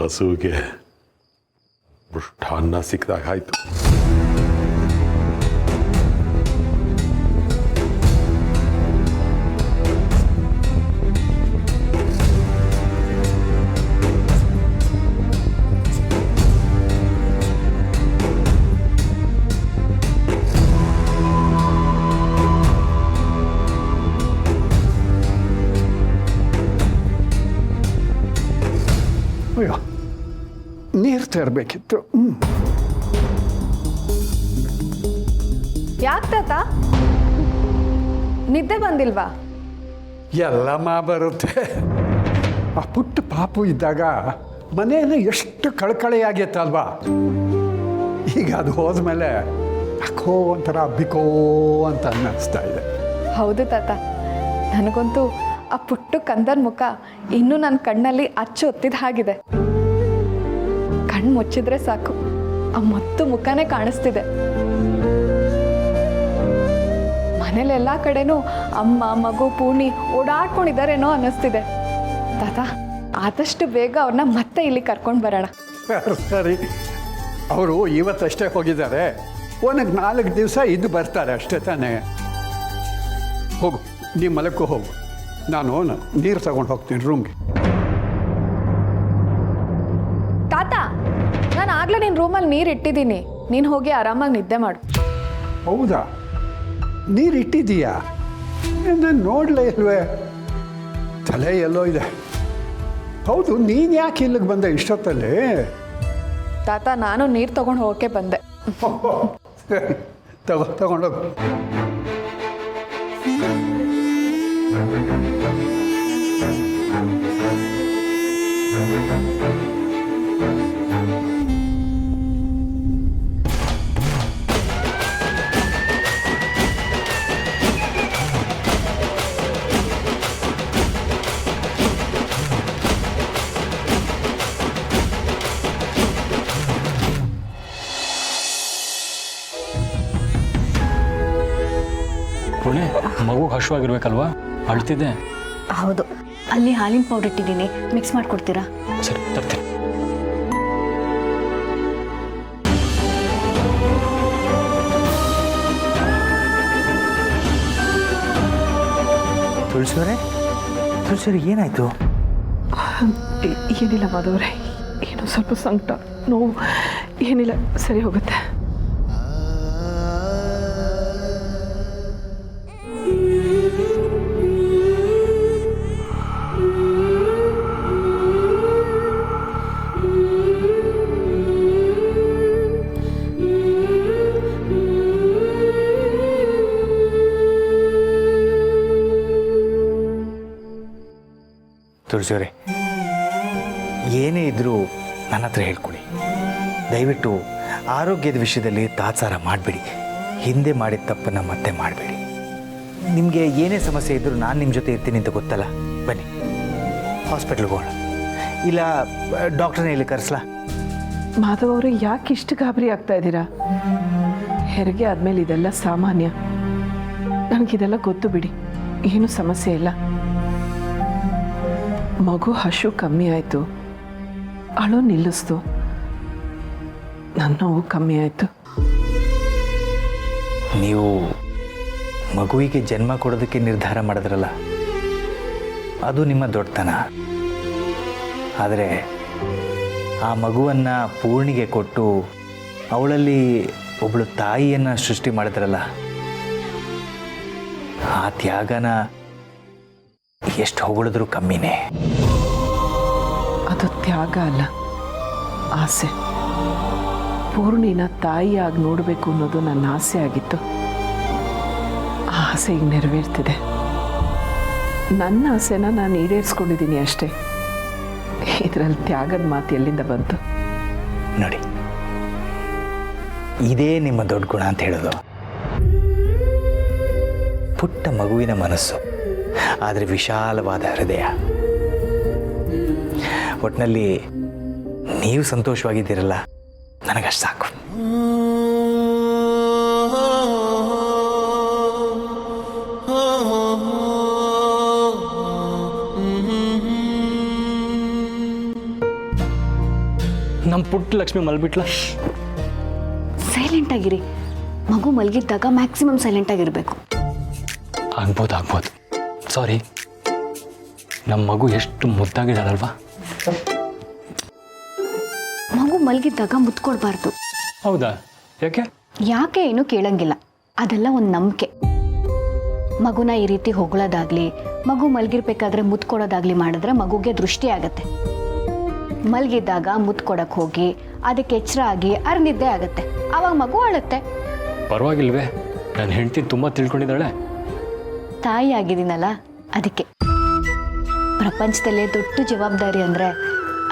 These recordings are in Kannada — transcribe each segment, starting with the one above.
ಹಸುವಿಗೆ ಮೃಷ್ಟಾನ್ನ ಸಿಕ್ಕಿದಾಗಾಯ್ತು. ಅಯ್ಯೋ, ನೀರು ತರಬೇಕಿತ್ತು. ಯಾಕೆ ತಾತ ನಿದ್ದೆ ಬಂದಿಲ್ವಾ? ಎಲ್ಲಮ್ಮ ಬರುತ್ತೆ. ಆ ಪುಟ್ಟ ಪಾಪು ಇದ್ದಾಗ ಮನೆಯಲ್ಲಿ ಎಷ್ಟು ಕಳಕಳಿಯಾಗಿತ್ತಲ್ವಾ. ಈಗ ಅದು ಹೋದ್ಮೇಲೆ ಯಾಕೋ ಒಂಥರ ಬಿಕೋ ಅಂತ ಅನ್ನಿಸ್ತಾ ಇದೆ. ಹೌದು ತಾತ, ನನಗಂತೂ ಆ ಪುಟ್ಟ ಕಂದನ ಮುಖ ಇನ್ನೂ ನನ್ನ ಕಣ್ಣಲ್ಲಿ ಅಚ್ಚು ಒತ್ತಿದ ಹಾಗಿದೆ. ಕಣ್ಣು ಮುಚ್ಚಿದ್ರೆ ಸಾಕು ಆ ಮತ್ತು ಮುಖನೇ ಕಾಣಿಸ್ತಿದೆ. ಮನೇಲೆಲ್ಲ ಕಡೆನೂ ಅಮ್ಮ ಮಗು ಪೂರ್ಣಿ ಓಡಾಡ್ಕೊಂಡಿದ್ದಾರೇನೋ ಅನ್ನಿಸ್ತಿದೆ. ತಾತ ಆದಷ್ಟು ಬೇಗ ಅವ್ರನ್ನ ಮತ್ತೆ ಇಲ್ಲಿ ಕರ್ಕೊಂಡು ಬರೋಣ. ಸರಿ, ಅವರು ಇವತ್ತಷ್ಟೇ ಹೋಗಿದ್ದಾರೆ. ಒಂದಕ್ಕೆ 4 ದಿವಸ ಇದ್ದು ಬರ್ತಾರೆ ಅಷ್ಟೇ ತಾನೇ. ಹೋಗು, ನೀವು ಮಲಕ್ಕೂ ಹೋಗು. ನಾನು ನೀರು ತಗೊಂಡು ಹೋಗ್ತೀನಿ ರೂಮ್ಗೆ. ತಾತ, ನಾನು ಆಗ್ಲೇ ನಿನ್ನ ರೂಮಲ್ಲಿ ನೀರು ಇಟ್ಟಿದ್ದೀನಿ, ನೀನು ಹೋಗಿ ಆರಾಮಾಗಿ ನಿದ್ದೆ ಮಾಡು. ಹೌದಾ? ನೀರು ಇಟ್ಟಿದ್ದೀಯಾ? ನಾನು ನೋಡಲೇ ಇಲ್ವೇ. ತಲೆ ಎಲ್ಲೋ ಇದೆ. ಹೌದು, ನೀನು ಯಾಕೆ ಇಲ್ಲಿಗೆ ಬಂದೆ ಇಷ್ಟೊತ್ತಲ್ಲಿ? ತಾತ, ನಾನು ನೀರು ತಗೊಂಡು ಹೋಗೋಕ್ಕೆ ಬಂದೆ. ತಗೊಂಡೋಗು. ಪುಣೆ ಮಗು ಹಸುವಾಗಿರ್ಬೇಕಲ್ವಾ? ಅಳ್ತಿದ್ದೆ. ಹೌದು, ಅಲ್ಲಿ ಹಾಲಿನ ಪೌಡರ್ ಇಟ್ಟಿದ್ದೀನಿ, ಮಿಕ್ಸ್ ಮಾಡಿಕೊಡ್ತೀರಾ? ಸರಿ, ತರ್ತೀನಿ. ತುಳಸಿಯವರೇ ಏನಾಯ್ತು? ಏನಿಲ್ಲ ಮಾಧವರೇ, ಏನೋ ಸ್ವಲ್ಪ ಸಂಕಟ, ನೋವು, ಏನಿಲ್ಲ, ಸರಿ ಹೋಗುತ್ತೆ. ತುಳಸಿಯವರೇ, ಏನೇ ಇದ್ದರೂ ನನ್ನ ಹತ್ರ ಹೇಳ್ಕೊಳ್ಳಿ. ದಯವಿಟ್ಟು ಆರೋಗ್ಯದ ವಿಷಯದಲ್ಲಿ ತಾತ್ಸಾರ ಮಾಡಬೇಡಿ. ಹಿಂದೆ ಮಾಡಿದ ತಪ್ಪನ್ನು ಮತ್ತೆ ಮಾಡಬೇಡಿ. ನಿಮಗೆ ಏನೇ ಸಮಸ್ಯೆ ಇದ್ದರೂ ನಾನು ನಿಮ್ಮ ಜೊತೆ ಇರ್ತೀನಿ ಅಂತ ಗೊತ್ತಲ್ಲ. ಬನ್ನಿ, ಹಾಸ್ಪಿಟ್ಲ್ಗೆ ಹೋಗೋಣ. ಇಲ್ಲ ಡಾಕ್ಟ್ರನ್ನ ಇಲ್ಲಿ ಕರೆಸ್ಲಾ? ಮಾಧವ್ ಅವರು ಯಾಕೆ ಇಷ್ಟು ಗಾಬರಿ ಆಗ್ತಾ ಇದ್ದೀರಾ? ಹೆರಿಗೆ ಆದಮೇಲೆ ಇದೆಲ್ಲ ಸಾಮಾನ್ಯ. ನನಗಿದೆಲ್ಲ ಗೊತ್ತು ಬಿಡಿ, ಏನೂ ಸಮಸ್ಯೆ ಇಲ್ಲ. ಮಗು ಹಸು ಕಮ್ಮಿ ಆಯಿತು, ಅಳು ನಿಲ್ಲಿಸ್ತು, ನನ್ನ ನೋವು ಕಮ್ಮಿ ಆಯಿತು. ನೀವು ಮಗುವಿಗೆ ಜನ್ಮ ಕೊಡೋದಕ್ಕೆ ನಿರ್ಧಾರ ಮಾಡಿದ್ರಲ್ಲ, ಅದು ನಿಮ್ಮ ದೊಡ್ಡತನ. ಆದರೆ ಆ ಮಗುವನ್ನು ಪೂರ್ಣಿಗೆ ಕೊಟ್ಟು ಅವಳಲ್ಲಿ ಒಬ್ಬಳು ತಾಯಿಯನ್ನು ಸೃಷ್ಟಿ ಮಾಡಿದ್ರಲ್ಲ, ಆ ತ್ಯಾಗನ ಎಷ್ಟು ಹೊಗಳಿದ್ರೂ ಕಮ್ಮಿನೇ. ಅದು ತ್ಯಾಗ ಅಲ್ಲ, ಆಸೆ. ಪೂರ್ಣಿನ ತಾಯಿಯಾಗಿ ನೋಡಬೇಕು ಅನ್ನೋದು ನನ್ನ ಆಸೆ ಆಗಿತ್ತು. ಆ ಆಸೆ ಈಗ ನೆರವೇರ್ತಿದೆ. ನನ್ನ ಆಸೆನ ನಾನು ಈಡೇರಿಸ್ಕೊಂಡಿದ್ದೀನಿ ಅಷ್ಟೇ. ಇದರಲ್ಲಿ ತ್ಯಾಗದ ಮಾತು ಎಲ್ಲಿಂದ ಬಂತು? ನೋಡಿ, ಇದೇ ನಿಮ್ಮ ದೊಡ್ಡ ಗುಣ ಅಂತ ಹೇಳೋದು. ಪುಟ್ಟ ಮಗುವಿನ ಮನಸ್ಸು, ಆದರೆ ವಿಶಾಲವಾದ ಹೃದಯ. ಒಟ್ಟಿನಲ್ಲಿ ನೀವು ಸಂತೋಷವಾಗಿದ್ದೀರಲ್ಲ, ನನಗಷ್ಟು ಸಾಕು. ನಮ್ಮ ಪುಟ್ಟ ಲಕ್ಷ್ಮಿ ಮಲ್ಬಿಟ್ಲ. ಸೈಲೆಂಟ್ ಆಗಿರಿ. ಮಗು ಮಲಗಿದ್ದಾಗ ಮ್ಯಾಕ್ಸಿಮಮ್ ಸೈಲೆಂಟ್ ಆಗಿರಬೇಕು. ಆಗ್ಬೋದು ಸಾರಿ. ನಮ್ಮ ಮಗು ಎಷ್ಟು ಮುದ್ದಾಗಿದ್ದಾಳಲ್ವಾ. ಮಗು ಮಲಗಿದ್ದಾಗ ಮುತ್ತು ಕೊಡಬಾರ್ದು. ಹೌದಾ? ಯಾಕೆ ಏನು ಕೇಳಂಗಿಲ್ಲ. ಅದೆಲ್ಲ ಒಂದು ನಂಬಿಕೆ. ಮಗುನ ಈ ರೀತಿ ಹೊಗಳೋದಾಗ್ಲಿ, ಮಗು ಮಲಗಿರ್ಬೇಕಾದ್ರೆ ಮುತ್ತು ಕೊಡೋದಾಗ್ಲಿ ಮಾಡಿದ್ರೆ ಮಗುಗೆ ದೃಷ್ಟಿ ಆಗತ್ತೆ. ಮಲಗಿದ್ದಾಗ ಮುತ್ತು ಕೊಡಕ್ಕೆ ಹೋಗಿ ಅದಕ್ಕೆ ಎಚ್ಚರ ಆಗಿ ಅರ್ನಿದ್ದೆ ಆಗತ್ತೆ. ಆವಾಗ ಮಗು ಅಳುತ್ತೆ. ಪರವಾಗಿಲ್ವೇ? ನನ್ನ ಹೆಂಡತಿ ತುಂಬ ತಿಳ್ಕೊಂಡಿದ್ದಾಳೆ. ತಾಯಿ ಆಗಿದ್ದೀನಲ್ಲ ಅದಕ್ಕೆ. ಪ್ರಪಂಚದಲ್ಲೇ ದೊಡ್ಡ ಜವಾಬ್ದಾರಿ ಅಂದರೆ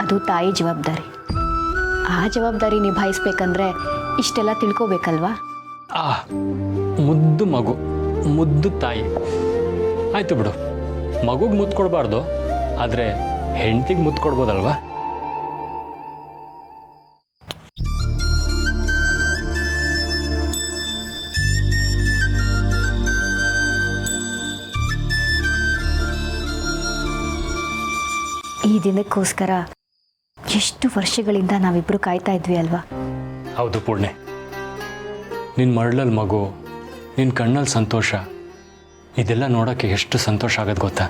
ಅದು ತಾಯಿ ಜವಾಬ್ದಾರಿ. ಆ ಜವಾಬ್ದಾರಿ ನಿಭಾಯಿಸ್ಬೇಕಂದ್ರೆ ಇಷ್ಟೆಲ್ಲ ತಿಳ್ಕೊಬೇಕಲ್ವಾ? ಮುದ್ದು ಮಗು, ಮುದ್ದು ತಾಯಿ. ಆಯ್ತು ಬಿಡು, ಮಗುಗೆ ಮುತ್ತು ಕೊಡಬಾರ್ದು, ಆದರೆ ಹೆಂಡತಿಗೆ ಮುತ್ತು ಕೊಡ್ಬೋದಲ್ವಾ? ಈ ದಿನಕ್ಕೋಸ್ಕರ ಎಷ್ಟು ವರ್ಷಗಳಿಂದ ನಾವಿಬ್ರು ಕಾಯ್ತಾ ಇದ್ವಿ ಅಲ್ವಾ? ಹೌದು ಪೂರ್ಣೆ, ನಿನ್ನ ಮರಳಲ್ಲಿ ಮಗು, ನಿನ್ನ ಕಣ್ಣಲ್ಲಿ ಸಂತೋಷ, ಇದೆಲ್ಲ ನೋಡೋಕ್ಕೆ ಎಷ್ಟು ಸಂತೋಷ ಆಗೋದು ಗೊತ್ತಾ?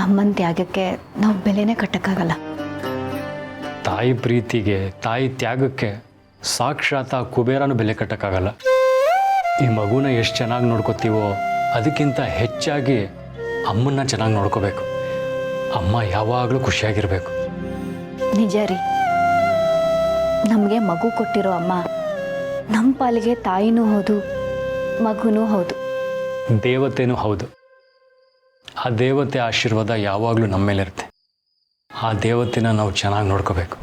ಅಮ್ಮನ ತ್ಯಾಗಕ್ಕೆ ನಾವು ಬೆಲೆನೇ ಕಟ್ಟಕ್ಕಾಗಲ್ಲ. ತಾಯಿ ಪ್ರೀತಿಗೆ, ತಾಯಿ ತ್ಯಾಗಕ್ಕೆ ಸಾಕ್ಷಾತ್ ಆ ಕುಬೇರನೂ ಬೆಲೆ ಕಟ್ಟಕ್ಕಾಗಲ್ಲ. ಈ ಮಗುನ ಎಷ್ಟು ಚೆನ್ನಾಗಿ ನೋಡ್ಕೋತೀವೋ ಅದಕ್ಕಿಂತ ಹೆಚ್ಚಾಗಿ ಅಮ್ಮನ್ನ ಚೆನ್ನಾಗಿ ನೋಡ್ಕೋಬೇಕು. ಅಮ್ಮ ಯಾವಾಗಲೂ ಖುಷಿಯಾಗಿರಬೇಕು. ನಿಜ ರೀ. ನಮಗೆ ಮಗು ಕೊಟ್ಟಿರೋ ಅಮ್ಮ ನಮ್ಮ ಪಾಲಿಗೆ ತಾಯಿನೂ ಹೌದು, ಮಗುನೂ ಹೌದು, ದೇವತೆನೂ ಹೌದು. ಆ ದೇವತೆ ಆಶೀರ್ವಾದ ಯಾವಾಗಲೂ ನಮ್ಮ ಮೇಲಿರುತ್ತೆ. ಆ ದೇವತೆನ ನಾವು ಚೆನ್ನಾಗಿ ನೋಡ್ಕೋಬೇಕು.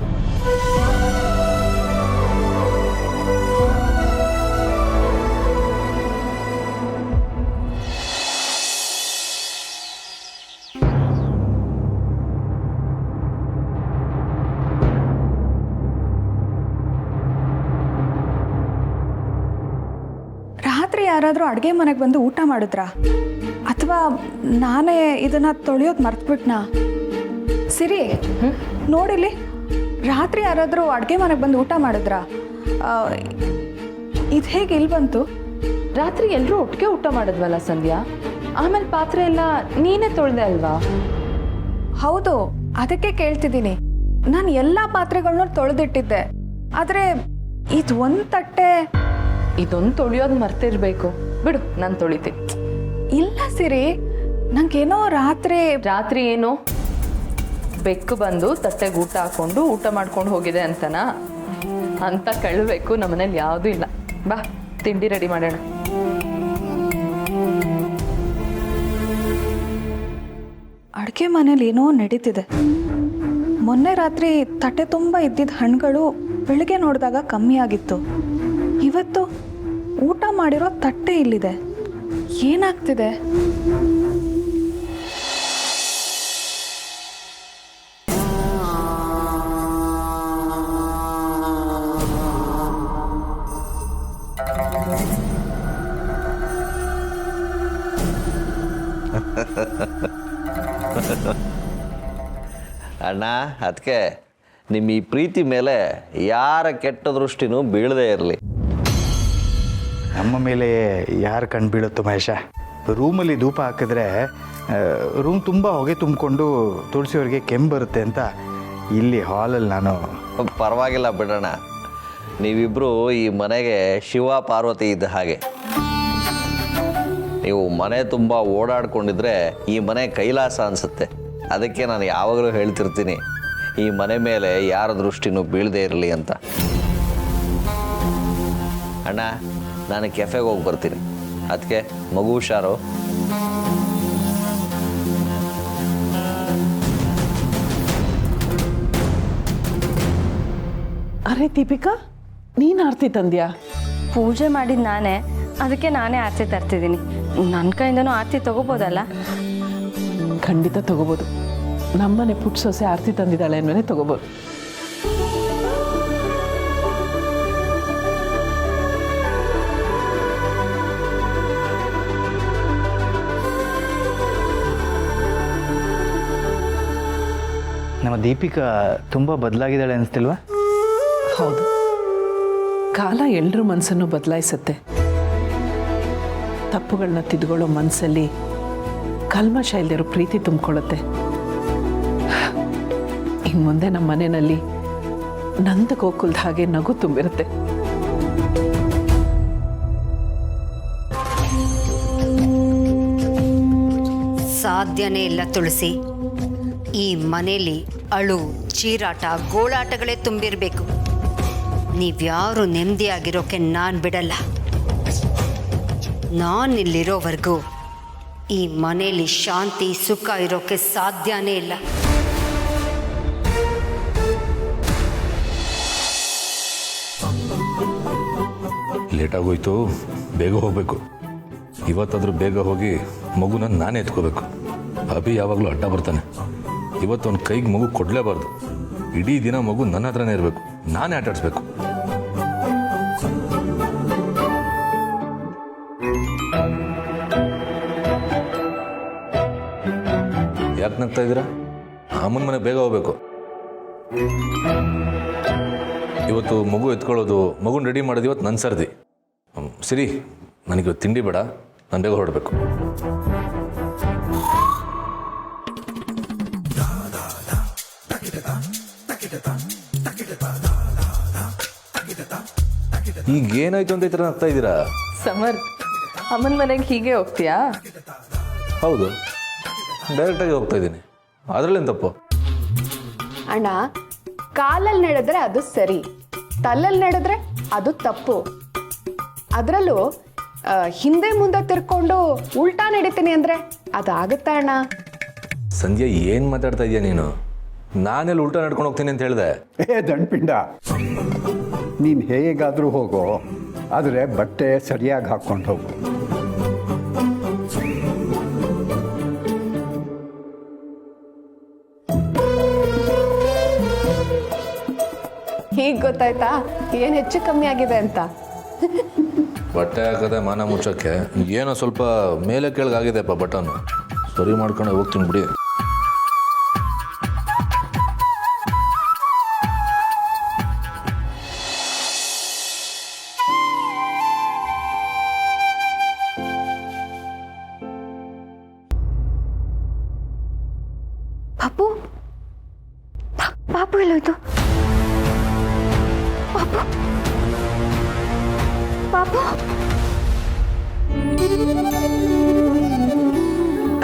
ರಾತ್ರಿ ಯಾರಾದರೂ ಅಡುಗೆ ಮನೆಗೆ ಬಂದು ಊಟ ಮಾಡಿದ್ರಾ? ಅಥವಾ ನಾನೇ ಇದನ್ನು ತೊಳೆಯೋದು ಮರ್ತ್ಬಿಟ್ನಾ? ಸಿರಿ, ನೋಡಿಲಿ, ರಾತ್ರಿ ಯಾರಾದರೂ ಅಡುಗೆ ಮನೆಗೆ ಬಂದು ಊಟ ಮಾಡಿದ್ರಾ? ಇದು ಹೇಗೆ ಇಲ್ಲಿ ಬಂತು? ರಾತ್ರಿ ಎಲ್ಲರೂ ಒಟ್ಟಿಗೆ ಊಟ ಮಾಡಿದ್ವಲ್ಲ ಸಂಧ್ಯಾ. ಆಮೇಲೆ ಪಾತ್ರೆ ಎಲ್ಲ ನೀನೇ ತೊಳೆದೆ ಅಲ್ವಾ? ಹೌದು, ಅದಕ್ಕೆ ಕೇಳ್ತಿದ್ದೀನಿ. ನಾನು ಎಲ್ಲ ಪಾತ್ರೆಗಳನ್ನೂ ತೊಳೆದಿಟ್ಟಿದ್ದೆ. ಆದರೆ ಇದು ಒಂದು ತಟ್ಟೆ ಇದೊಂದು ತೊಳೆಯೋದು ಮರ್ತಿರ್ಬೇಕು. ಬಿಡು, ನಾನು ತೊಳಿತೀನಿ. ಇಲ್ಲ ಸಿರಿ, ನಂಗೇನೋ ರಾತ್ರಿ ಏನೋ ಬೆಕ್ಕು ಬಂದು ತಟ್ಟೆಗೆ ಊಟ ಹಾಕೊಂಡು ಊಟ ಮಾಡ್ಕೊಂಡು ಹೋಗಿದೆ ಅಂತನಾ? ಅಂತ ಕಳ್ಬೇಕು ನಮ್ಮನೇಲಿ ಯಾವುದೂ ಇಲ್ಲ. ಬಾ, ತಿಂಡಿ ರೆಡಿ ಮಾಡೋಣ. ಅಡುಗೆ ಮನೇಲಿ ಏನೋ ನಡೀತಿದೆ. ಮೊನ್ನೆ ರಾತ್ರಿ ತಟ್ಟೆ ತುಂಬ ಇದ್ದಿದ್ದ ಹಣ್ಣುಗಳು ಬೆಳಗ್ಗೆ ನೋಡಿದಾಗ ಕಮ್ಮಿ ಆಗಿತ್ತು. ಇವತ್ತು ಊಟ ಮಾಡಿರೋ ತಟ್ಟೆ ಇಲ್ಲಿದೆ. ಏನಾಗ್ತಿದೆ? ಅಣ್ಣ, ಅದಕ್ಕೆ ನಿಮ್ಮ ಈ ಪ್ರೀತಿ ಮೇಲೆ ಯಾರ ಕೆಟ್ಟ ದೃಷ್ಟಿನೂ ಬೀಳದೇ ಇರಲಿ. ನಮ್ಮ ಮೇಲೆ ಯಾರು ಕಣ್ಣು ಬೀಳುತ್ತೋ ಮಹೇಶ? ರೂಮಲ್ಲಿ ಧೂಪ ಹಾಕಿದ್ರೆ ರೂಮ್ ತುಂಬ ಹೊಗೆ ತುಂಬಿಕೊಂಡು ತುಳಸಿಯವ್ರಿಗೆ ಕೆಮ್ಮು ಬರುತ್ತೆ ಅಂತ ಇಲ್ಲಿ ಹಾಲಲ್ಲಿ ನಾನು. ಪರವಾಗಿಲ್ಲ ಬಿಡೋಣ. ನೀವಿಬ್ಬರು ಈ ಮನೆಗೆ ಶಿವ ಪಾರ್ವತಿ ಇದ್ದ ಹಾಗೆ. ನೀವು ಮನೆ ತುಂಬ ಓಡಾಡ್ಕೊಂಡಿದ್ರೆ ಈ ಮನೆ ಕೈಲಾಸ ಅನಿಸುತ್ತೆ. ಅದಕ್ಕೆ ನಾನು ಯಾವಾಗಲೂ ಹೇಳ್ತಿರ್ತೀನಿ, ಈ ಮನೆ ಮೇಲೆ ಯಾರ ದೃಷ್ಟಿನೂ ಬೀಳದೇ ಇರಲಿ ಅಂತ. ಅಣ್ಣ, ನಾನು ಕೆಫೆಗೆ ಹೋಗಿ ಬರ್ತೀನಿ. ಅದಕ್ಕೆ ಮಗು ಹುಷಾರು. ಅರೆ ದೀಪಿಕಾ, ನೀನು ಆರತಿ ತಂದ್ಯಾ? ಪೂಜೆ ಮಾಡಿದ ನಾನೇ, ಅದಕ್ಕೆ ನಾನೇ ಆರತಿ ತರ್ತಿದ್ದೀನಿ. ನನ್ನ ಕೈಯಿಂದನೂ ಆರತಿ ತಗೋಬೋದಲ್ಲ? ಖಂಡಿತ ತಗೋಬೋದು. ನಮ್ಮನೆ ಪುಟ್ಟ ಸೊಸೆ ಆರತಿ ತಂದಿದ್ದಾಳೆ ಅಂದಮೇಲೆ ತಗೋಬೋದು. ನಮ್ಮ ದೀಪಿಕಾ ತುಂಬ ಬದಲಾಗಿದ್ದಾಳೆ ಅನಿಸ್ತಿಲ್ವಾ? ಹೌದು, ಕಾಲ ಎಲ್ಲರ ಮನಸ್ಸನ್ನು ಬದಲಾಯಿಸುತ್ತೆ. ತಪ್ಪುಗಳನ್ನ ತಿದ್ಕೊಳ್ಳೋ ಮನಸ್ಸಲ್ಲಿ ಕಲ್ಮಶ ಇಲ್ದಿರೋ ಪ್ರೀತಿ ತುಂಬಿಕೊಳ್ಳುತ್ತೆ. ಇನ್ನು ಮುಂದೆ ನಮ್ಮ ಮನೆಯಲ್ಲಿ ನಂದ ಗೋಕುಲ್ದ ಹಾಗೆ ನಗು ತುಂಬಿರುತ್ತೆ. ಸಾಧ್ಯನೇ ಇಲ್ಲ ತುಳಸಿ. ಈ ಮನೇಲಿ ಅಳು, ಚೀರಾಟ, ಗೋಳಾಟಗಳೇ ತುಂಬಿರಬೇಕು. ನೀವ್ಯಾರು ನೆಮ್ಮದಿಯಾಗಿರೋಕೆ ನಾನು ಬಿಡಲ್ಲ. ನಾನಿಲ್ಲಿರೋವರೆಗೂ ಈ ಮನೇಲಿ ಶಾಂತಿ ಸುಖ ಇರೋಕೆ ಸಾಧ್ಯನೇ ಇಲ್ಲ. ಲೇಟಾಗೋಯ್ತು, ಬೇಗ ಹೋಗಬೇಕು. ಇವತ್ತಾದರೂ ಬೇಗ ಹೋಗಿ ಮಗುನ ನಾನೇ ಎತ್ಕೋಬೇಕು. ಅಭಿ ಯಾವಾಗಲೂ ಅಡ್ಡ ಬರ್ತಾನೆ. ಇವತ್ತು ಅವ್ನ ಕೈಗೆ ಮಗು ಕೊಡಲೇಬಾರ್ದು. ಇಡೀ ದಿನ ಮಗು ನನ್ನ ಹತ್ರನೇ ಇರಬೇಕು, ನಾನೇ ಆಟ ಆಡಿಸ್ಬೇಕು. ಯಾಕೆ ನಗ್ತಾ ಇದ್ದೀರಾ? ಅಮ್ಮನ ಮನೆ ಬೇಗ ಹೋಗ್ಬೇಕು. ಇವತ್ತು ಮಗು ಎತ್ಕೊಳ್ಳೋದು, ಮಗುನ ರೆಡಿ ಮಾಡೋದು ಇವತ್ತು ನನ್ನ ಸರ್ದಿ. ಸರಿ, ನನಗೆ ತಿಂಡಿ ಬೇಡ, ನಾನು ಬೇಗ ಹೊರಡಬೇಕು. ಈಗ ಏನಾಯ್ತು ಅಂತ ಈ ಥರ ನಗ್ತಾ ಇದ್ದೀರಾ? ಸಮರ್, ಅಮ್ಮನ ಮನೆಗೆ ಹೀಗೆ ಹೋಗ್ತೀಯಾ? ಹೌದು, ಡೈರೆಕ್ಟಾಗಿ ಹೋಗ್ತಾ ಇದ್ದೀನಿ. ಅದರಲ್ಲೇನು ತಪ್ಪು? ಅಣ್ಣ, ಕಾಲಲ್ಲಿ ನಡೆದ್ರೆ ಅದು ಸರಿ, ತಲ್ಲಲ್ಲಿ ನಡೆದ್ರೆ ಅದು ತಪ್ಪು. ಅದರಲ್ಲೂ ಹಿಂದೆ ಮುಂದೆ ತಿರ್ಕೊಂಡು ಉಲ್ಟಾ ನಡೀತೀನಿ ಅಂದರೆ ಅದಾಗುತ್ತಾ ಅಣ್ಣ? ಸಂಧ್ಯಾ, ಏನು ಮಾತಾಡ್ತಾ ಇದೀಯ ನೀನು? ನಾನೆಲ್ಲಿ ಉಲ್ಟಾ ನಡ್ಕೊಂಡು ಹೋಗ್ತೀನಿ ಅಂತ ಹೇಳಿದೆ? ದಂಡ್ಪಿಂಡ, ನೀನು ಹೇಗಾದರೂ ಹೋಗೋ, ಆದರೆ ಬಟ್ಟೆ ಸರಿಯಾಗಿ ಹಾಕ್ಕೊಂಡು ಹೋಗು. ಹೀಗೆ ಗೊತ್ತಾಯ್ತಾ ಏನು ಹೆಚ್ಚು ಕಮ್ಮಿ ಆಗಿದೆ ಅಂತ? ಬಟ್ಟೆ ಹಾಕದೆ ಮಾನ ಮುಚ್ಚೋಕ್ಕೆ ಏನೋ ಸ್ವಲ್ಪ ಮೇಲೆ ಕೆಳಗಾಗಿದೆಪ್ಪ ಬಟನ್ನು. ಸರಿ ಮಾಡ್ಕೊಂಡು ಹೋಗ್ತೀನಿ ಬಿಡಿ. ಪಾಪು, ಪಾಪು ಎಲ್ಲೋಯ್ತು? ಪಾಪು, ಪಾಪು.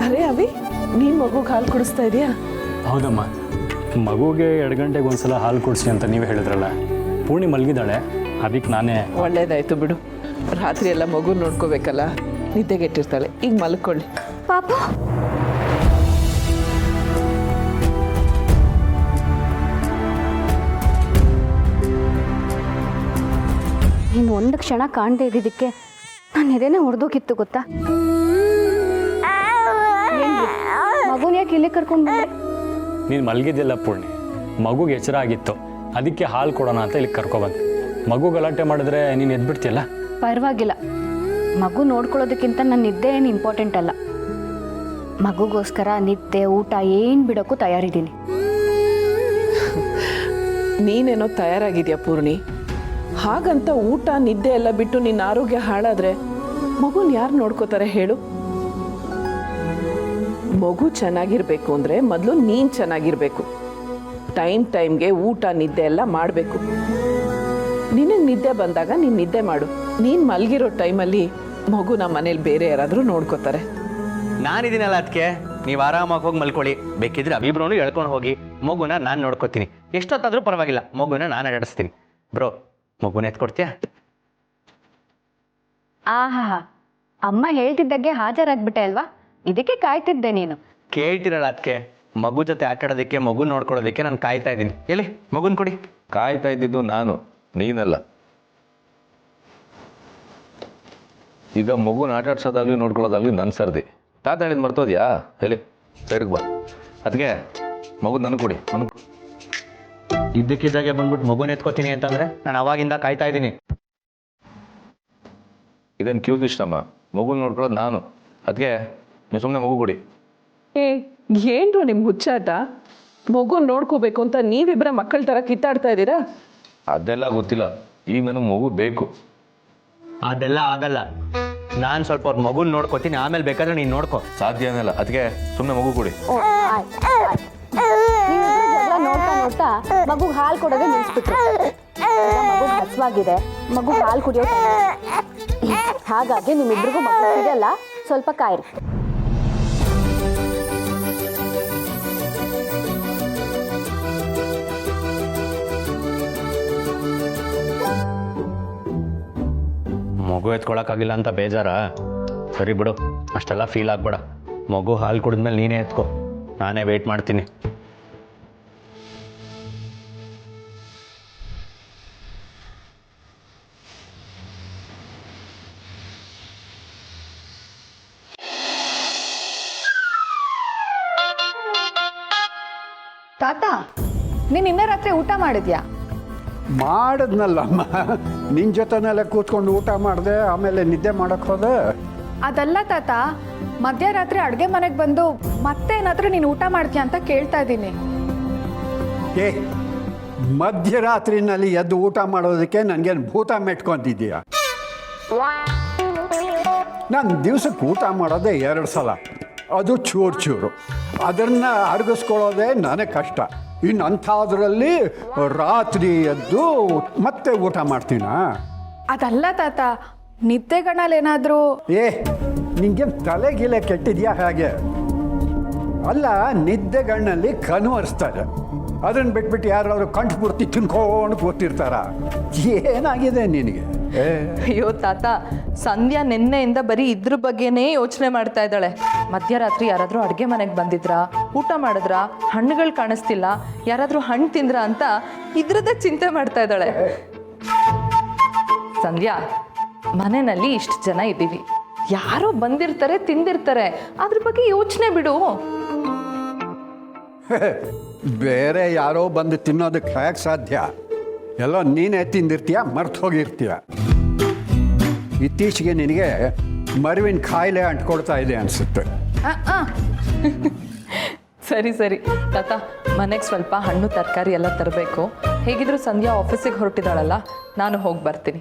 ಅರೆ ಅವಿ, ನೀನು ಮಗುಗೆ ಹಾಲು ಕುಡಿಸ್ತಾ ಇದೆಯಾ? ಹೌದಮ್ಮ, ಮಗುಗೆ 2 ಗಂಟೆಗೆ ಒಂದ್ಸಲ ಹಾಲು ಕುಡಿಸಿ ಅಂತ ನೀವು ಹೇಳಿದ್ರಲ್ಲ. ಪೂರ್ಣಿ ಮಲಗಿದ್ದಾಳೆ, ಅದಕ್ಕೆ ನಾನೇ. ಒಳ್ಳೇದಾಯ್ತು ಬಿಡು. ರಾತ್ರಿ ಎಲ್ಲ ಮಗು ನೋಡ್ಕೋಬೇಕಲ್ಲ, ನಿದ್ದೆಗೆಟ್ಟಿರ್ತಾಳೆ. ಈಗ ಮಲ್ಕೊಳ್ಳಿ. ಪಾಪು, ನೀನು ಒಂದು ಕ್ಷಣ ಕಾಣದೇ ಇದ್ದಿದ್ದಕ್ಕೆ ನಾನು ಎದೆನೇ ಹೊಡೆದೋಗಿತ್ತು ಗೊತ್ತಾ? ಮಗುನ ಯಾಕೆ ಇಲ್ಲಿ ಕರ್ಕೊಂಡು ಬಂದೆ? ನೀನು ಮಲಗಿದ್ದಿಲ್ಲ ಪೂರ್ಣಿ, ಮಗುಗೆ ಎಚ್ಚರ ಆಗಿತ್ತು, ಅದಕ್ಕೆ ಹಾಲು ಕೊಡೋಣ ಅಂತ ಇಲ್ಲಿ ಕರ್ಕೊಬಂದೆ. ಮಗು ಗಲಾಟೆ ಮಾಡಿದ್ರೆ ನೀನು ಎದ್ಬಿಡ್ತೀಯಲ್ಲ. ಪರವಾಗಿಲ್ಲ, ಮಗು ನೋಡ್ಕೊಳ್ಳೋದಕ್ಕಿಂತ ನನ್ನ ನಿದ್ದೆ ಏನು ಇಂಪಾರ್ಟೆಂಟ್ ಅಲ್ಲ. ಮಗುಗೋಸ್ಕರ ನಿದ್ದೆ ಊಟ ಏನು ಬಿಡೋಕ್ಕೂ ತಯಾರಿದ್ದೀನಿ. ನೀನೇನೋ ತಯಾರಾಗಿದ್ಯಾ ಪೂರ್ಣಿ? ಹಾಗಂತ ಊಟ ನಿದ್ದೆ ಎಲ್ಲ ಬಿಟ್ಟು ನಿನ್ನ ಆರೋಗ್ಯ ಹಾಳಾದ್ರೆ ಮಗುನ ಯಾರು ನೋಡ್ಕೋತಾರೆ ಹೇಳು? ಮಗು ಚೆನ್ನಾಗಿರ್ಬೇಕು ಅಂದರೆ ಮೊದಲು ನೀನು ಚೆನ್ನಾಗಿರ್ಬೇಕು. ಟೈಮ್ಗೆ ಊಟ ನಿದ್ದೆ ಎಲ್ಲ ಮಾಡಬೇಕು. ನಿನಗೆ ನಿದ್ದೆ ಬಂದಾಗ ನೀನು ನಿದ್ದೆ ಮಾಡು. ನೀನು ಮಲಗಿರೋ ಟೈಮಲ್ಲಿ ಮಗುನ ಮನೇಲಿ ಬೇರೆ ಯಾರಾದರೂ ನೋಡ್ಕೋತಾರೆ. ನಾನಿದ್ದೀನಲ್ಲ, ಅದಕ್ಕೆ ನೀವು ಆರಾಮಾಗಿ ಹೋಗಿ ಮಲ್ಕೊಳ್ಳಿ. ಬೇಕಿದ್ರೆ ಅಭಿಬ್ರನು ಎಳ್ಕೊಂಡು ಹೋಗಿ, ಮಗುನ ನಾನು ನೋಡ್ಕೋತೀನಿ. ಎಷ್ಟೊತ್ತಾದರೂ ಪರವಾಗಿಲ್ಲ, ಮಗುನ ನಾನು ಆಡಿಸ್ತೀನಿ. ಬ್ರೋ, ಮಗುನ ಎತ್ಕೊಡ್ತೀಯಾ? ಆಹಾ, ಅಮ್ಮ ಹೇಳ್ತಿದ್ದಾಗೆ ಹಾಜರಾಗ್ಬಿಟ್ಟೆ ಅಲ್ವಾ? ಇದಕ್ಕೆ ಕಾಯ್ತಿದ್ದೆ ನೀನು. ಕೇಳ್ತಿರಲ್ಲ ಅದಕ್ಕೆ, ಮಗು ಜೊತೆ ಆಟ ಆಡೋದಕ್ಕೆ, ಮಗು ನೋಡ್ಕೊಳ್ಳೋದಕ್ಕೆ ನಾನು ಕಾಯ್ತಾ ಇದ್ದೀನಿ. ಎಲ್ಲಿ ಮಗುನ ಕೊಡಿ. ಕಾಯ್ತಾ ಇದ್ದಿದ್ದು ನಾನು, ನೀನಲ್ಲ. ಈಗ ಮಗುನ ಆಟ ಆಡ್ಸೋದಾಗ್ಲಿ ನೋಡ್ಕೊಳ್ಳೋದಾಗ್ಲಿ ನನ್ನ ಸರ್ದಿ. ತಾತ ಹೇಳಿದ್ ಮರ್ತೋದ್ಯಾ? ಹೇಳಿ, ಸೈಡ್ಗೆ ಬಾ. ಅದಕ್ಕೆ ಮಗು ನನಗೆ ಕೊಡಿ. ನನಗೆ ಇದ್ದಕ್ಕಿದ್ದಾಗೆ ಬಂದ್ಬಿಟ್ಟು ಮಗುನ ಎತ್ಕೋತೀನಿ ಅಂತಂದ್ರೆ ನಾನು ಅವಾಗಿಂದ ಕಾಯ್ತಾ ಇದ್ದೀನಿ. ಇದೇನು ಕ್ಯೂಸ್ ಇಷ್ಟಮ್ಮ? ಮಗು ನೋಡ್ಕೊಳ್ಳೋದು ನಾನು, ಅದಕ್ಕೆ ನೀವು ಸುಮ್ಮನೆ ಮಗು ಕೊಡಿ. ಏ, ಏನ್ರು ನಿಮ್ಮ ಹುಚ್ಚಾಟ? ಮಗು ನೋಡ್ಕೋಬೇಕು ಅಂತ ನೀವಿಬ್ಬರ ಮಕ್ಕಳ ಥರ ಕಿತ್ತಾಡ್ತಾ ಇದ್ದೀರಾ? ಅದೆಲ್ಲ ಗೊತ್ತಿಲ್ಲ, ಈಗ ನನಗೆ ಮಗು ಬೇಕು. ಅದೆಲ್ಲ ಆಗಲ್ಲ. ನಾನು ಸ್ವಲ್ಪ ಅವ್ರ ಮಗುನ ನೋಡ್ಕೋತೀನಿ, ಆಮೇಲೆ ಬೇಕಾದ್ರೆ ನೀನು ನೋಡ್ಕೋ. ಸಾಧ್ಯನೇ ಇಲ್ಲ, ಅದಕ್ಕೆ ಸುಮ್ಮನೆ ಮಗು ಕೊಡಿ. ನೋಡ್ತಾ ನೋಡ್ತಾ ಮಗು ಹಾಲು ಕೊಡೋದೇ ನಿಲ್ಲಿಸ್ಬಿಟ್ರು. ಮಗು ಹಸುವಾಗಿದೆ, ಮಗು ಹಾಲು ಕುಡಿಯೋ ಹಾಗಾಗಿ ನಿಮ್ಮಿಬ್ರಿಗೂ ಮಗು ಸಿಗಲ್ಲ, ಸ್ವಲ್ಪ ಕಾಯಿರಿ. ಮಗು ಎತ್ಕೊಳಕ್ಕಾಗಿಲ್ಲ ಅಂತ ಬೇಜಾರಾ? ಸರಿ ಬಿಡು, ಅಷ್ಟೆಲ್ಲ ಫೀಲ್ ಆಗಬೇಡ. ಮಗು ಹಾಲು ಕುಡಿದ್ಮೇಲೆ ನೀನೇ ಎತ್ಕೋ, ನಾನೇ ವೆಯ್ಟ್ ಮಾಡ್ತೀನಿ. ತಾತ, ನೀನು ನಿನ್ನೆ ರಾತ್ರಿ ಊಟ ಮಾಡಿದ್ಯಾ? ಮಾಡಿದ್ನಲ್ಲಮ್ಮ, ನಿನ್ನ ಜೊತೆನೆಲ್ಲ ಕೂತ್ಕೊಂಡು ಊಟ ಮಾಡಿದೆ, ಆಮೇಲೆ ನಿದ್ದೆ ಮಾಡಕ್ಕೆ ಹೋದೆ. ಅದಲ್ಲ ತಾತ, ಮಧ್ಯರಾತ್ರಿ ಅಡುಗೆ ಮನೆಗೆ ಬಂದು ಮತ್ತೆ ಏನಾದರೂ ನೀನು ಊಟ ಮಾಡ್ತೀಯ ಅಂತ ಕೇಳ್ತಾ ಇದ್ದೀನಿ. ಏ, ಮಧ್ಯರಾತ್ರಿನಲ್ಲಿ ಎದ್ದು ಊಟ ಮಾಡೋದಕ್ಕೆ ನನಗೇನು ಭೂತ ಮೆಟ್ಕೊಂತಿದ್ದೀಯ? ನಾನು ದಿವ್ಸಕ್ಕೆ ಊಟ ಮಾಡೋದೇ 2 ಸಲ, ಅದು ಚೂರು ಚೂರು. ಅದನ್ನು ಅರಗಿಸ್ಕೊಳ್ಳೋದೇ ನನಗೆ ಕಷ್ಟ. ಇನ್ನು ಅಂಥದ್ರಲ್ಲಿ ರಾತ್ರಿ ಎದ್ದು ಮತ್ತೆ ಊಟ ಮಾಡ್ತೀನ? ಅದಲ್ಲ ತಾತ, ನಿದ್ದೆಗಣ್ಣಲ್ಲೇನಾದರೂ... ಏ, ನಿಂಗೆ ತಲೆಗಿಲೆ ಕೆಟ್ಟಿದ್ಯಾ ಹಾಗೆ? ಅಲ್ಲ, ನಿದ್ದೆಗಣ್ಣಲ್ಲಿ ಕನ್ವರ್ಸ್ತಾರೆ, ಅದನ್ನು ಬಿಟ್ಬಿಟ್ಟು ಯಾರಾದ್ರು ಕಂಠಪೂರ್ತಿ ತಿನ್ಕೊಂಡು ಕೂತಿರ್ತಾರ? ಏನಾಗಿದೆ ನಿನಗೆ? ಅಯ್ಯೋ ತಾತ, ಸಂಧ್ಯಾ ನಿನ್ನೆಯಿಂದ ಬರೀ ಇದ್ರ ಬಗ್ಗೆನೇ ಯೋಚನೆ ಮಾಡ್ತಾ ಇದ್ದಾಳೆ. ಮಧ್ಯರಾತ್ರಿ ಯಾರಾದರೂ ಅಡುಗೆ ಮನೆಗೆ ಬಂದಿದ್ರಾ, ಊಟ ಮಾಡಿದ್ರಾ, ಹಣ್ಣುಗಳು ಕಾಣಿಸ್ತಿಲ್ಲ, ಯಾರಾದರೂ ಹಣ್ಣು ತಿಂದ್ರ ಅಂತ ಇದ್ರದ್ದೇ ಚಿಂತೆ ಮಾಡ್ತಾ ಇದ್ದಾಳೆ. ಸಂಧ್ಯಾ, ಮನೆಯಲ್ಲಿ ಇಷ್ಟು ಜನ ಇದ್ದೀವಿ, ಯಾರೋ ಬಂದಿರ್ತಾರೆ, ತಿಂದಿರ್ತಾರೆ, ಅದ್ರ ಬಗ್ಗೆ ಯೋಚನೆ ಬಿಡು. ಬೇರೆ ಯಾರೋ ಬಂದು ತಿನ್ನೋದಕ್ಕೆ ಹೇಗೆ ಸಾಧ್ಯ? ಎಲ್ಲ ನೀನೇ ತಿಂದಿರ್ತೀಯ, ಮರ್ತು ಹೋಗಿರ್ತೀಯ. ಇತ್ತೀಚೆಗೆ ನಿನಗೆ ಮರುವಿನ ಕಾಯಿಲೆ ಅಂಟ್ಕೊಳ್ತಾ ಇದೆ ಅನಿಸುತ್ತೆ. ಸರಿ ಸರಿ ತಾತ, ಮನೆಗೆ ಸ್ವಲ್ಪ ಹಣ್ಣು ತರಕಾರಿ ಎಲ್ಲ ತರಬೇಕು. ಹೇಗಿದ್ರು ಸಂಧ್ಯಾ ಆಫೀಸಿಗೆ ಹೊರಟಿದ್ದಾಳಲ್ಲ, ನಾನು ಹೋಗಿ ಬರ್ತೀನಿ.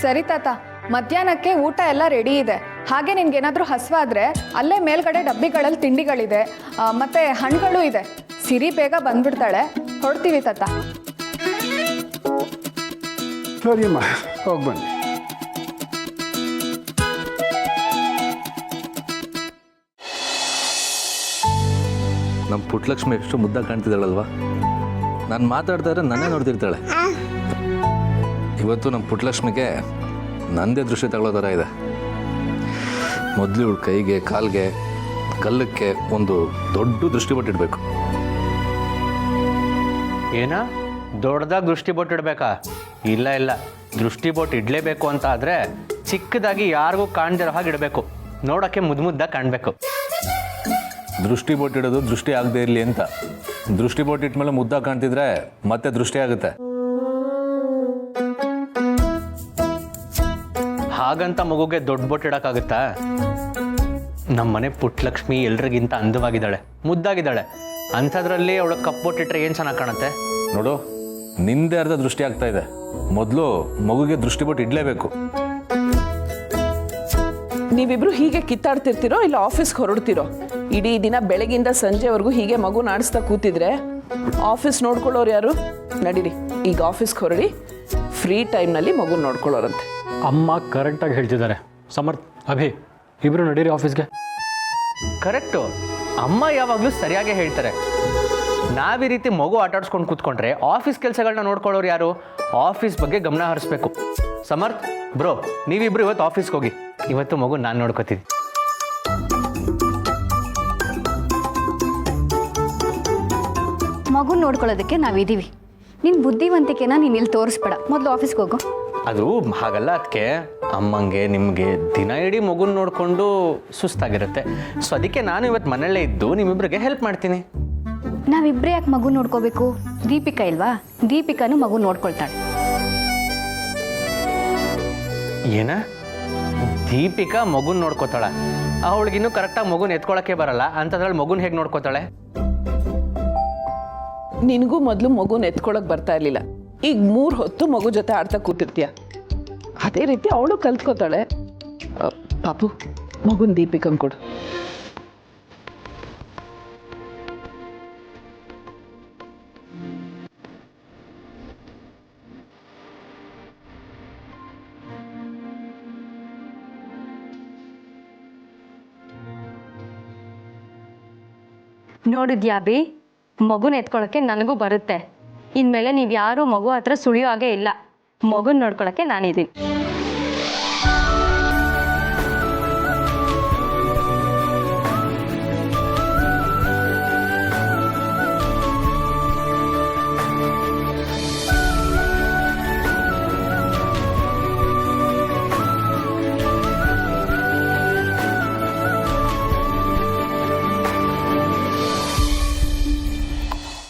ಸರಿ ತಾತ, ಮಧ್ಯಾಹ್ನಕ್ಕೆ ಊಟ ಎಲ್ಲ ರೆಡಿ ಇದೆ. ಹಾಗೆ ನಿನ್ಗೇನಾದರೂ ಹಸಿವಾದ್ರೆ ಅಲ್ಲೇ ಮೇಲ್ಗಡೆ ಡಬ್ಬಿಗಳಲ್ಲಿ ತಿಂಡಿಗಳಿದೆ, ಮತ್ತೆ ಹಣ್ಣುಗಳು ಇದೆ. ಸಿರಿ ಬೇಗ ಬಂದ್ಬಿಡ್ತಾಳೆ. ಹೊರಡ್ತೀವಿ ತಾತ. ಸರಿಯಮ್ಮ, ಹೋಗಿ ಬನ್ನಿ. ನಮ್ಮ ಪುಟ್ಟಲಕ್ಷ್ಮಿ ಎಷ್ಟು ಮುದ್ದಾಗಿ ಕಾಣ್ತಿದ್ದಾಳಲ್ವಾ? ನಾನು ಮಾತಾಡ್ತಾ ಇದ್ರೆ ನನ್ನೇ ನೋಡ್ತಿರ್ತಾಳೆ. ಇವತ್ತು ನಮ್ಮ ಪುಟ್ಟಲಕ್ಷ್ಮಿಗೆ ನಂದೇ ದೃಷ್ಟಿ ತಗೊಳ್ಳೋ ಥರ ಇದೆ. ಮೊದಲು ಇವಳು ಕೈಗೆ, ಕಾಲಿಗೆ, ಕಲ್ಲಕ್ಕೆ ಒಂದು ದೊಡ್ಡ ದೃಷ್ಟಿ ಬೊಟ್ಟಿಡ್ಬೇಕು. ಏನ ದೊಡ್ಡದಾಗಿ ದೃಷ್ಟಿ ಬೊಟ್ಟು ಇಡಬೇಕಾ? ಇಲ್ಲ ಇಲ್ಲ, ದೃಷ್ಟಿ ಬೊಟ್ಟು ಇಡಲೇಬೇಕು ಅಂತ ಆದರೆ ಚಿಕ್ಕದಾಗಿ ಯಾರಿಗೂ ಕಾಣ್ದಿರೋ ಹಾಗೆ ಇಡಬೇಕು. ನೋಡೋಕ್ಕೆ ಮುದ್ದಾಗಿ ಕಾಣಬೇಕು. ದೃಷ್ಟಿ ಬೊಟ್ಟಿಡೋದು ದೃಷ್ಟಿ ಆಗದೆ ಇರಲಿ ಅಂತ. ದೃಷ್ಟಿ ಬೊಟ್ಟಿಟ್ಮೇಲೆ ಮುದ್ದಾಗಿ ಕಾಣ್ತಿದ್ರೆ ಮತ್ತೆ ದೃಷ್ಟಿ ಆಗುತ್ತೆ. ಹಾಗಂತ ಮಗುಗೆ ದೊಡ್ಡ ಬೊಟ್ಟಿಡೋಕ್ಕಾಗುತ್ತಾ? ನಮ್ಮ ಮನೆ ಪುಟ್ಟಲಕ್ಷ್ಮಿ ಎಲ್ರಿಗಿಂತ ಅಂದವಾಗಿದ್ದಾಳೆ, ಮುದ್ದಾಗಿದ್ದಾಳೆ. ಅಂಥದ್ರಲ್ಲಿ ಅವಳು ಕಪ್ಪು ಬೊಟ್ಟಿಟ್ರೆ ಏನು ಚೆನ್ನಾಗಿ ಕಾಣುತ್ತೆ ನೋಡು. ನಿಂದೆ ಅರ್ಧ ದೃಷ್ಟಿ ಆಗ್ತಾ ಇದೆ. ಮೊದಲು ಮಗುಗೆ ದೃಷ್ಟಿ ಬೊಟ್ಟು ಇಡಲೇಬೇಕು. ನೀವಿಬ್ರು ಹೀಗೆ ಕಿತ್ತಾಡ್ತಿರ್ತಿರೋ ಇಲ್ಲ ಆಫೀಸ್ಗೆ ಹೊರಡ್ತಿರೋ? ಇಡೀ ದಿನ ಬೆಳಗಿಂದ ಸಂಜೆವರೆಗೂ ಹೀಗೆ ಮಗು ಆಡಿಸ್ತಾ ಕೂತಿದ್ರೆ ಆಫೀಸ್ ನೋಡ್ಕೊಳ್ಳೋರು ಯಾರು? ನಡೀರಿ, ಈಗ ಆಫೀಸ್ಗೆ ಹೊರಡಿ. ಫ್ರೀ ಟೈಮ್ನಲ್ಲಿ ಮಗು ನೋಡ್ಕೊಳ್ಳೋರಂತೆ. ಅಮ್ಮ ಕರೆಕ್ಟಾಗಿ ಹೇಳ್ತಿದ್ದಾರೆ. ಸಮರ್ಥ್, ಅಭಿ ಇಬ್ರು ನಡೀರಿ ಆಫೀಸ್ಗೆ. ಕರೆಕ್ಟು, ಅಮ್ಮ ಯಾವಾಗಲೂ ಸರಿಯಾಗೇ ಹೇಳ್ತಾರೆ. ನಾವೀ ರೀತಿ ಮಗು ಆಟಾಡ್ಸ್ಕೊಂಡು ಕೂತ್ಕೊಂಡ್ರೆ ಆಫೀಸ್ ಕೆಲಸಗಳನ್ನ ನೋಡ್ಕೊಳ್ಳೋರು ಯಾರು? ಆಫೀಸ್ ಬಗ್ಗೆ ಗಮನ ಹರಿಸ್ಬೇಕು. ಸಮರ್ಥ್ ಬ್ರೋ, ನೀವಿಬ್ರು ಇವತ್ತು ಆಫೀಸ್ಗೆ ಹೋಗಿ. ಇವತ್ತು ಮಗು ನಾನು ನೋಡ್ಕೋತೀನಿ. ಮಗು ನೋಡ್ಕೊಳ್ಳೋದಕ್ಕೆ ನಾವಿದ್ದೀವಿ. ನಿನ್ನ ಬುದ್ಧಿವಂತಿಕೆನ ನೀನು ಇಲ್ಲಿ ತೋರಿಸ್ಬೇಡ, ಮೊದಲು ಆಫೀಸ್ಗೆ ಹೋಗು. ಅದು ಹಾಗಲ್ಲ ಅದಕ್ಕೆ, ಅಮ್ಮಂಗೆ ನಿಮಗೆ ದಿನ ಇಡೀ ಮಗುನ ನೋಡಿಕೊಂಡು ಸುಸ್ತಾಗಿರುತ್ತೆ. ಸೊ ಅದಕ್ಕೆ ನಾನು ಇವತ್ತು ಮನೆಯಲ್ಲೇ ಇದ್ದು ನಿಮ್ಮಿಬ್ಬರಿಗೆ ಹೆಲ್ಪ್ ಮಾಡ್ತೀನಿ. ನಾವಿಬ್ಬರೇ ಯಾಕೆ ಮಗು ನೋಡ್ಕೋಬೇಕು? ದೀಪಿಕಾ ಇಲ್ವಾ? ದೀಪಿಕಾನು ಮಗು ನೋಡ್ಕೊಳ್ತಾಳೆ. ಏನ? ದೀಪಿಕಾ ಮಗುನ ನೋಡ್ಕೋತಾಳ? ಅವಳಿಗಿನ್ನೂ ಕರೆಕ್ಟಾಗಿ ಮಗುನ ಎತ್ಕೊಳಕ್ಕೆ ಬರಲ್ಲ, ಅಂಥದ್ರಲ್ಲಿ ಮಗುನ ಹೇಗೆ ನೋಡ್ಕೋತಾಳೆ? ನಿನಗೂ ಮೊದಲು ಮಗುನ ಎತ್ಕೊಳಕ್ ಬರ್ತಾ ಇರಲಿಲ್ಲ. ಈಗ 3 ಹೊತ್ತು ಮಗು ಜೊತೆ ಆಡ್ತಾ ಕೂತಿರ್ತೀಯ. ಅದೇ ರೀತಿ ಅವಳು ಕಲ್ತ್ಕೋತಾಳೆ. ಪಾಪು, ಮಗುನ ದೀಪಿಕಂಗೆ ಕೊಡು. ನೋಡಿದ್ಯಾ ಅಭಿ, ಮಗುನ ಎತ್ಕೊಳ್ಳೋಕ್ಕೆ ನನಗೂ ಬರುತ್ತೆ. ಇನ್ಮೇಲೆ ನೀವು ಯಾರೂ ಮಗು ಹತ್ರ ಸುಳಿಯೋ ಹಾಗೆ ಇಲ್ಲ. ಮಗುನ ನೋಡ್ಕೊಳ್ಳೋಕ್ಕೆ ನಾನಿದ್ದೀನಿ.